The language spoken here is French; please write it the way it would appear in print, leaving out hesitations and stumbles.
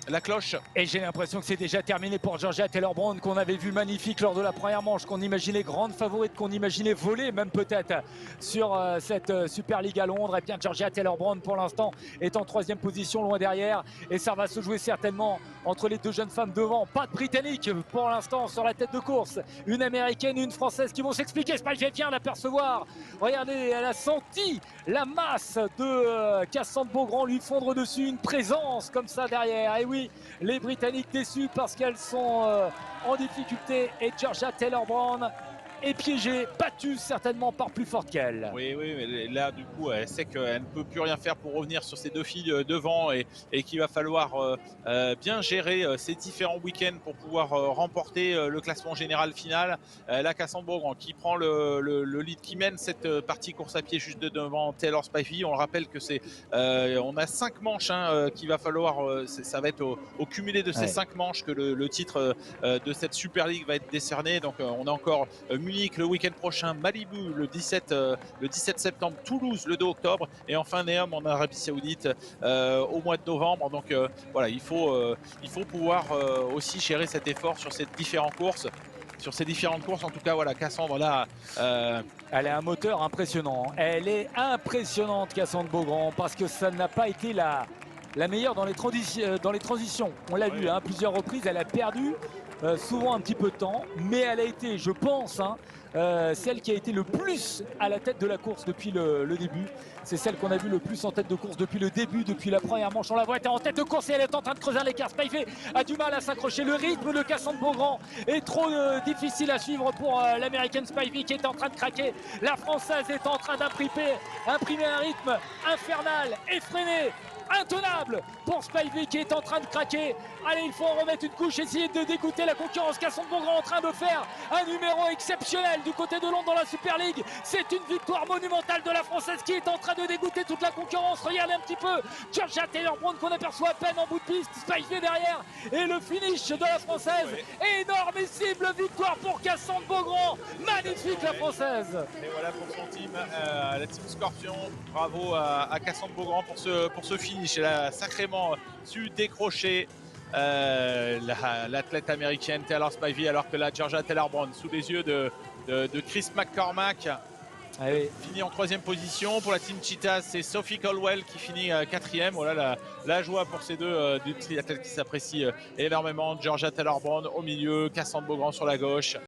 La cloche. Et j'ai l'impression que c'est déjà terminé pour Georgia Taylor-Brown, qu'on avait vu magnifique lors de la première manche, qu'on imaginait grande favorite, qu'on imaginait voler même peut-être sur cette Super League à Londres. Et bien Georgia Taylor-Brown pour l'instant est en 3e position, loin derrière. Et ça va se jouer certainement entre les deux jeunes femmes devant. Pas de Britannique pour l'instant sur la tête de course. Une Américaine et une Française qui vont s'expliquer. Spice vient l'apercevoir. Regardez, elle a senti la masse de Cassandre Beaugrand lui fondre dessus. Une présence comme ça derrière. Et oui, les Britanniques déçus parce qu'elles sont en difficulté et Georgia Taylor-Brown est piégée, battue certainement par plus forte qu'elle. Oui, oui, mais là, du coup, elle sait qu'elle ne peut plus rien faire pour revenir sur ces deux filles devant et qu'il va falloir bien gérer ces différents week-ends pour pouvoir remporter le classement général final. La Cassandre Beaugrand qui prend le lead, qui mène cette partie course à pied juste devant Taylor Spivey. On le rappelle que on a 5 manches qu'il va falloir, ça va être au cumulé de ces 5 manches que le titre de cette Super League va être décerné. Donc on a encore Munich le week-end prochain, Malibu le 17 septembre, Toulouse le 2 octobre et enfin Neom en Arabie Saoudite au mois de novembre. Donc voilà, il faut pouvoir aussi gérer cet effort sur ces différentes courses. En tout cas, voilà, Cassandre là. Elle a un moteur impressionnant. Elle est impressionnante, Cassandre Beaugrand, parce que ça n'a pas été la meilleure dans les transitions. On l'a vu plusieurs reprises, elle a perdu souvent un petit peu de temps, mais elle a été, je pense, celle qui a été le plus à la tête de la course depuis le début. C'est celle qu'on a vu le plus en tête de course depuis le début, depuis la première manche. On la voit être en tête de course et elle est en train de creuser l'écart. Spivey a du mal à s'accrocher. Le rythme de Cassandre Beaugrand est trop difficile à suivre pour l'américaine Spivey qui est en train de craquer. La française est en train d'imprimer un rythme infernal, effréné, intenable pour Spivey qui est en train de craquer. Allez, il faut en remettre une couche, essayer de dégoûter la concurrence. Cassandre Beaugrand en train de faire un numéro exceptionnel du côté de Londres dans la Super League. C'est une victoire monumentale de la française qui est en train de dégoûter toute la concurrence. Regardez un petit peu Georgia Taylor-Brown qu'on aperçoit à peine en bout de piste, Spivey derrière et le finish de la française. Énormissime victoire pour Cassandre Beaugrand. Magnifique la française. Et voilà pour son team, la team Scorpion. Bravo à Cassandre Beaugrand pour ce finish. Elle a sacrément su décrocher l'athlète américaine Taylor Spivey, alors que la Georgia Taylor-Brown sous les yeux de Chris McCormack finit en 3e position. Pour la team Cheetahs, c'est Sophie Colwell qui finit 4e. Voilà la joie pour ces deux athlètes qui s'apprécient énormément. Georgia Taylor-Brown au milieu, Cassandre Beaugrand sur la gauche.